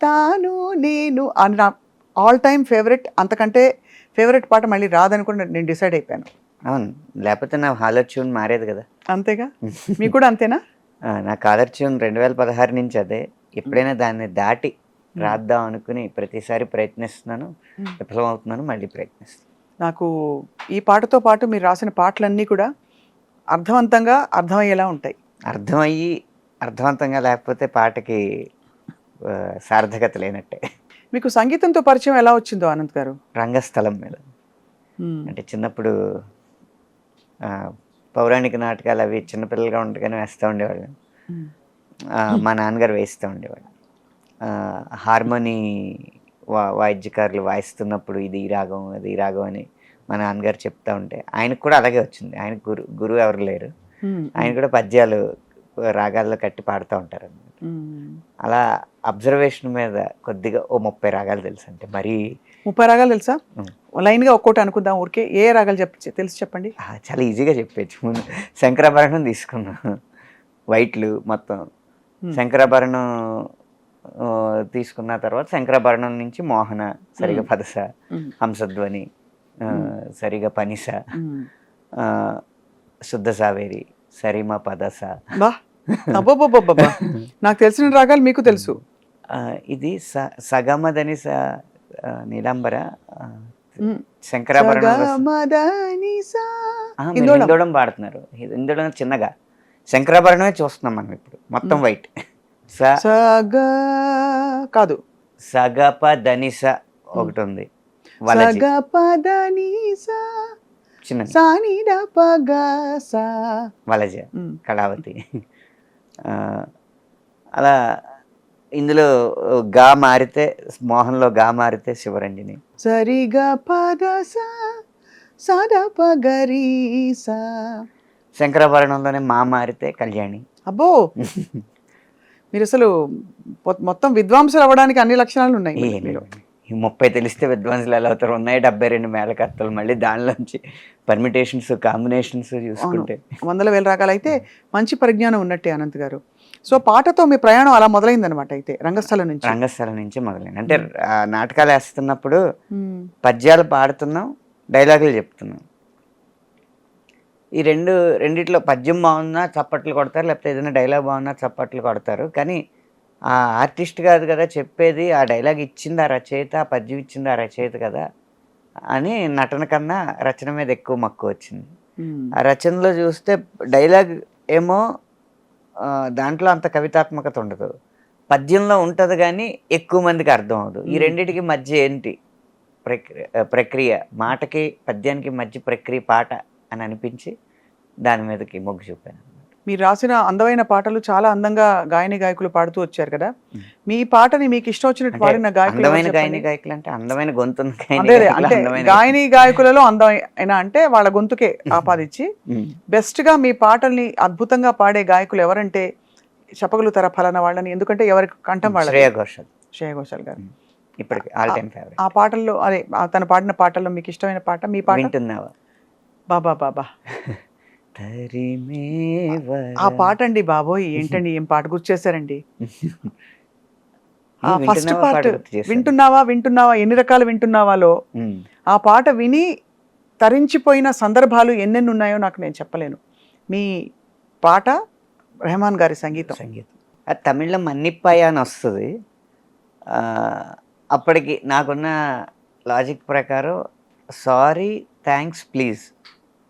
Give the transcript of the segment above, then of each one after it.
తాను నేను అని నా ఆల్ టైమ్ ఫేవరెట్. అంతకంటే ఫేవరెట్ పాట మళ్ళీ రాదని కూడా నేను డిసైడ్ అయిపోయాను. అవును, లేకపోతే నా హాలర్ ట్యూన్ మారేది కదా. అంతేగా, మీకు కూడా అంతేనా? నా కాలర్ ట్యూన్ 2016 నుంచి అదే. ఎప్పుడైనా దాన్ని దాటి రాద్దాం అనుకుని ప్రతిసారి ప్రయత్నిస్తున్నాను, విఫలమవుతున్నాను, మళ్ళీ ప్రయత్నిస్తాను. నాకు ఈ పాటతో పాటు మీరు రాసిన పాటలన్నీ కూడా అర్థవంతంగా అర్థమయ్యేలా ఉంటాయి. అర్థమయ్యి అర్థవంతంగా లేకపోతే పాటకి సార్థకత లేనట్టే. మీకు సంగీతంతో పరిచయం ఎలా వచ్చిందో అనంత్ గారు? రంగస్థలం మీద. అంటే చిన్నప్పుడు పౌరాణిక నాటకాలు అవి చిన్నపిల్లలుగా ఉండగానే వేస్తూ ఉండేవాళ్ళు. మా నాన్నగారు వేస్తూ ఉండేవాళ్ళు. హార్మోనీ వాయిద్యకారులు వాయిస్తున్నప్పుడు ఇది ఈ రాగం అది ఈ రాగం అని మా నాన్నగారు చెప్తా ఉంటే ఆయనకు కూడా అలాగే వచ్చింది. ఆయన గురువు ఎవరు లేరు, ఆయన కూడా పద్యాలు రాగాల్లో కట్టి పాడుతూ ఉంటారు అన్నమాట. అలా అబ్జర్వేషన్ మీద కొద్దిగా ఓ 30 రాగాలు తెలుసు. అంటే మరీ 30 రాగాలు తెలుసా? లైన్గా ఒక్కోటి అనుకుందాం ఊరికే. ఏ రాగాలు తెలుసు చెప్పండి. చాలా ఈజీగా చెప్పచ్చు. ముందు శంకరాభరణం తీసుకున్నాం, వైట్లు మొత్తం. శంకరాభరణం తీసుకున్న తర్వాత శంకరాభరణం నుంచి మోహన, సరిగా పదస, హంసధ్వని, సరిగా పనిస, శుద్ధ సావేరి, సరిమ పదస. నాకు తెలిసిన రాగాలు మీకు తెలుసు. ఇది సగమదని నీలాంబర, శంకరాభరణం హిందోళం పాడుతున్నారు. హిందోళం చిన్నగా, శంకరాభరణమే చూస్తున్నాం మనం ఇప్పుడు మొత్తం వైట్. కాదు, సగప ధనిస ఒకటి ఉంది, వలజ, కళావతి. అలా ఇందులో గా మారితే మోహన్లో గా మారితే శివరంజని, సరిగా పదస సదపగరీసా. శంకరాభరణంలోనే మా మారితే కళ్యాణి. అబ్బో, మీరు అసలు మొత్తం విద్వాంసులు అవ్వడానికి అన్ని లక్షణాలు ఉన్నాయి. 30 తెలిస్తే విద్వాంసులు ఎలా అవుతారు? ఉన్నాయి 72 మేళకర్తలు, మళ్ళీ దానిలోంచి పర్మిటేషన్స్ కాంబినేషన్స్ చూసుకుంటే 100,000 రకాలు. అయితే మంచి పరిజ్ఞానం ఉన్నట్టే అనంత్ గారు. సో పాటతో మీ ప్రయాణం అలా మొదలైందనమాట. అయితే రంగస్థలం నుంచి మొదలైంది. అంటే నాటకాలు వేస్తున్నప్పుడు పద్యాలు పాడుతున్నాం, డైలాగులు చెప్తున్నాం. ఈ రెండిట్లో పద్యం బాగున్నా చప్పట్లు కొడతారు, లేకపోతే ఏదైనా డైలాగ్ బాగున్నా చప్పట్లు కొడతారు. కానీ ఆ ఆర్టిస్ట్ కాదు కదా చెప్పేది, ఆ డైలాగ్ ఇచ్చింది ఆ రచయిత, ఆ పద్యం ఇచ్చింది ఆ రచయిత కదా అని నటన కన్నా రచన మీద ఎక్కువ మక్కువ వచ్చింది. ఆ రచనలో చూస్తే డైలాగ్ ఏమో దాంట్లో అంత కవితాత్మకత ఉండదు, పద్యంలో ఉంటుంది కానీ ఎక్కువ మందికి అర్థం అవ్వదు. ఈ రెండింటికి మధ్య ఏంటి ప్రక్రియ, మాటకి పద్యానికి మధ్య ప్రక్రియ పాట అని అనిపించి దాని మీదకి మొగ్గు చూపాను. మీరు రాసిన అందమైన పాటలు చాలా అందంగా గాయని గాయకులు పాడుతూ వచ్చారు కదా. మీ పాటని మీకు ఇష్టం వచ్చినట్టు పాడిన గాయకులు అంటే అందమైన గొంతు, గాయని గాయకులలో అందమైన అంటే వాళ్ళ గొంతుకే ఆపాదించి బెస్ట్ గా మీ పాటల్ని అద్భుతంగా పాడే గాయకులు ఎవరంటే చెప్పగలుగుతారా ఫలానా వాళ్ళని? ఎందుకంటే ఎవరికి కంఠం వాళ్ళ శ్రేయా ఘోషాల్ గారు ఇప్పటికి ఆల్ టైమ్ ఫేవరెట్. ఆ పాటల్లో అదే తను పాడిన పాటల్లో మీకు ఇష్టమైన పాట మీ పాట? వింటున్నావా బాబా బాబా, ఆ పాట అండి బాబోయ్, ఏంటండి ఏం పాట గుర్తు చేశారండి. ఫస్ట్ పార్ట్ వింటున్నావా వింటున్నావా ఎన్ని రకాలు వింటున్నావాలో ఆ పాట విని తరించిపోయిన సందర్భాలు ఎన్నెన్ని ఉన్నాయో నాకు నేను చెప్పలేను. మీ పాట రెహమాన్ గారి సంగీతం. అది తమిళ్లో మన్నిప్పాయ అని వస్తుంది. అప్పటికి నాకున్న లాజిక్ ప్రకారం సారీ, థ్యాంక్స్, ప్లీజ్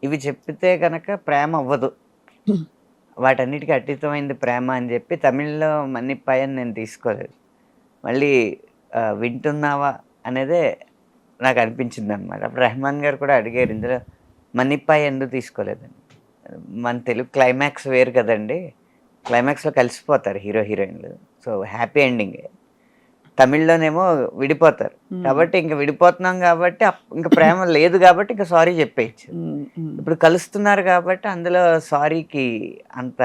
ఇవి చెప్పితే కనుక ప్రేమ అవ్వదు, వాటన్నిటికీ అతీతమైంది ప్రేమ అని చెప్పి తమిళ్లో మన్నిప్పాయని నేను తీసుకోలేదు. మళ్ళీ వింటున్నావా అనేదే నాకు అనిపించింది అనమాట. అప్పుడు రెహమాన్ గారు కూడా అడిగారు, ఇందులో మన్నిప్పాయ ఎందుకు తీసుకోలేదండి? మన తెలుగు క్లైమాక్స్ వేరు కదండి, క్లైమాక్స్లో కలిసిపోతారు హీరో హీరోయిన్లు, సో హ్యాపీ ఎండింగ్. తమిళ్లోనేమో విడిపోతారు కాబట్టి ఇంక విడిపోతున్నాం కాబట్టి ఇంకా ప్రేమ లేదు కాబట్టి ఇంకా సారీ చెప్పేయచ్చు. ఇప్పుడు కలుస్తున్నారు కాబట్టి అందులో సారీకి అంత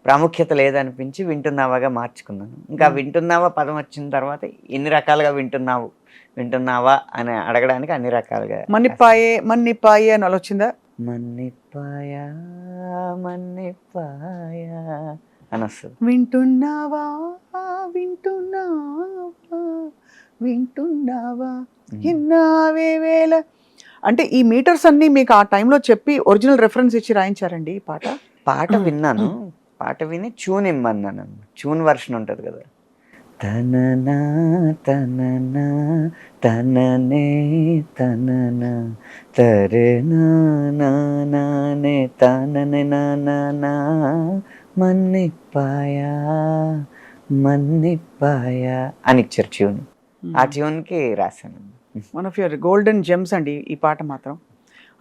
ప్రాముఖ్యత లేదనిపించి వింటున్నావాగా మార్చుకున్నాను. ఇంకా వింటున్నావా పదం వచ్చిన తర్వాత ఎన్ని రకాలుగా వింటున్నావా అని అడగడానికి అన్ని రకాలుగా మన్నిపాయే అని వచ్చిందా? మన్నిపాయా మన్నిపాయా అని వస్తుంది. వింటున్నావా వింటున్నావా వింటున్నావా ఇన్నావే వేళ అంటే ఈ మీటర్స్ అన్ని మీకు ఆ టైంలో చెప్పి ఒరిజినల్ రెఫరెన్స్ ఇచ్చి రాయించారండి ఈ పాట. పాట విన్నాను, పాట విని ట్యూన్ ఇమ్మన్నాను. ట్యూన్ వర్షన్ ఉంటుంది కదా, తననా తననా తననే తననా తరే నానే తననే నానా మన్నిపాయా మన్నిపాయా అని ఇచ్చారు ట్యూన్. ఆ ట్యూన్కి రాశాను. One of your golden gems అండి ఈ పాట మాత్రం.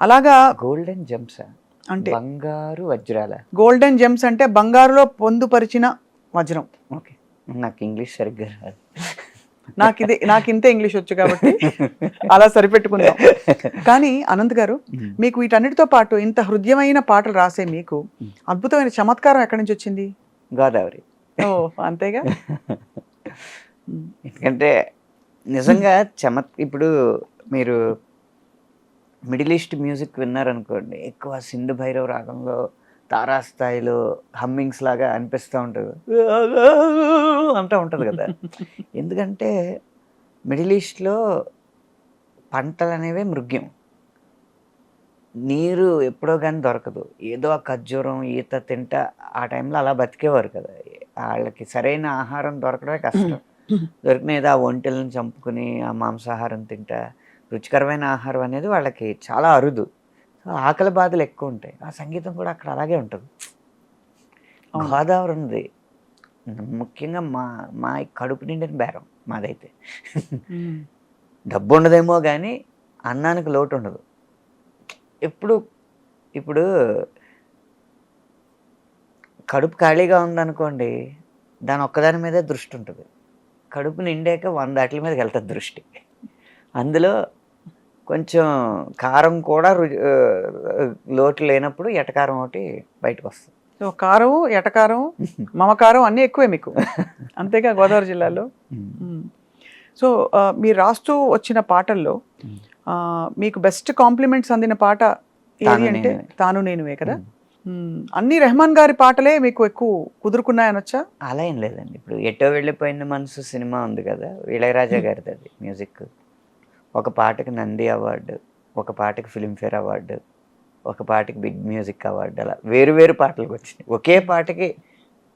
అలాగా గోల్డెన్ జెమ్సా అంటే బంగారు వజ్రాల? గోల్డెన్ జెమ్స్ అంటే బంగారులో పొందుపరిచిన వజ్రం. ఓకే, నాకు ఇంగ్లీష్ సరిగ్గా రాదు. నాకు ఇంతే ఇంగ్లీష్ వచ్చు కాబట్టి అలా సరిపెట్టుకుందాం. కానీ అనంత్ గారు, మీకు వీటన్నిటితో పాటు ఇంత హృదయమైన పాటలు రాసే మీకు అద్భుతమైన చమత్కారం ఎక్కడి నుంచి వచ్చింది? గోదావరి. ఓ అంతేగా. ఎందుకంటే నిజంగా ఇప్పుడు మీరు మిడిల్ ఈస్ట్ మ్యూజిక్ విన్నారనుకోండి, ఎక్కువ సింధు భైరవ్ రాగంలో తారాస్థాయిలో హమ్మింగ్స్ లాగా అనిపిస్తూ ఉంటుంది, అంటూ ఉంటుంది కదా. ఎందుకంటే మిడిల్ ఈస్ట్లో పంటలు అనేవి మృగ్యం, నీరు ఎప్పుడో కానీ దొరకదు. ఏదో ఆ ఖర్జూరం ఈత తింటా ఆ టైంలో అలా బతికేవారు కదా. వాళ్ళకి సరైన ఆహారం దొరకడమే కష్టం. దొరికిన ఏదో ఆ ఒంటెలను చంపుకుని ఆ మాంసాహారం తింటా రుచికరమైన ఆహారం అనేది వాళ్ళకి చాలా అరుదు. సో ఆకలి బాధలు ఎక్కువ ఉంటాయి. ఆ సంగీతం కూడా అక్కడ అలాగే ఉంటుంది. గోదావరి ఉంది ముఖ్యంగా మా కడుపు నిండిన బేరం మాదైతే. డబ్బు ఉండదేమో కానీ అన్నానికి లోటు ఉండదు. ఇప్పుడు కడుపు ఖాళీగా ఉందనుకోండి, దాని ఒక్కదాని మీదే దృష్టి ఉంటుంది. కడుపు నిండాక 100 వాటి మీదకి వెళ్తుంది దృష్టి. అందులో కొంచెం కారం కూడా లోటు లేనప్పుడు ఎటకారం ఒకటి బయటకు వస్తుంది. సో కారం, ఎటకారం, మమకారం అన్నీ ఎక్కువే మీకు, అంతేగా గోదావరి జిల్లాలో. సో మీరు రాస్తూ వచ్చిన పాటల్లో మీకు బెస్ట్ కాంప్లిమెంట్స్ అందిన పాట ఏది అంటే తాను నేనువే కదా. అన్ని రెహమాన్ గారి పాటలే మీకు ఎక్కువ కుదురుకున్నాయనొచ్చా? అలా ఏం లేదండి. ఇప్పుడు ఎటో వెళ్ళిపోయిన మనసు సినిమా ఉంది కదా, ఇళయరాజా గారిది. అది మ్యూజిక్. ఒక పాటకి నంది అవార్డు, ఒక పాటకి ఫిల్మ్ఫేర్ అవార్డు, ఒక పాటకి బిగ్ మ్యూజిక్ అవార్డు, అలా వేరు పాటలకు వచ్చినాయి. ఒకే పాటకి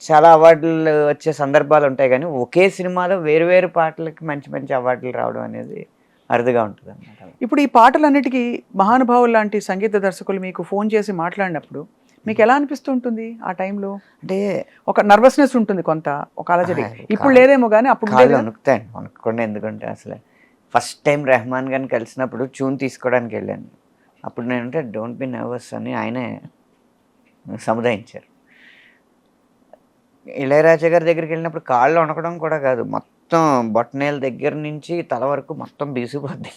చాలా అవార్డులు వచ్చే సందర్భాలు ఉంటాయి, కానీ ఒకే సినిమాలో వేరు పాటలకి మంచి మంచి అవార్డులు రావడం అనేది అరుదుగా ఉంటుంది అన్నమాట. ఇప్పుడు ఈ పాటలన్నిటికీ మహానుభావులు లాంటి సంగీత దర్శకులు మీకు ఫోన్ చేసి మాట్లాడినప్పుడు మీకు ఎలా అనిపిస్తుంటుంది ఆ టైంలో? అంటే ఒక నర్వస్నెస్ ఉంటుంది, కొంత ఒక అలజడి. ఇప్పుడు లేదేమో కానీ అప్పుడు వణుకుతాయండి. వణుకుకుండా ఎందుకంటే అసలు ఫస్ట్ టైం రెహమాన్ గారిని కలిసినప్పుడు ట్యూన్ తీసుకోవడానికి వెళ్ళాను. అప్పుడు నేనంటే డోంట్ బి నర్వస్ అని ఆయనే సముదాయించారు. ఇళయరాజా గారి దగ్గరికి వెళ్ళినప్పుడు కాళ్ళు వణకడం కూడా కాదు, మొత్తం బొట్టనేల దగ్గర నుంచి తల వరకు మొత్తం బీసిపోద్ది.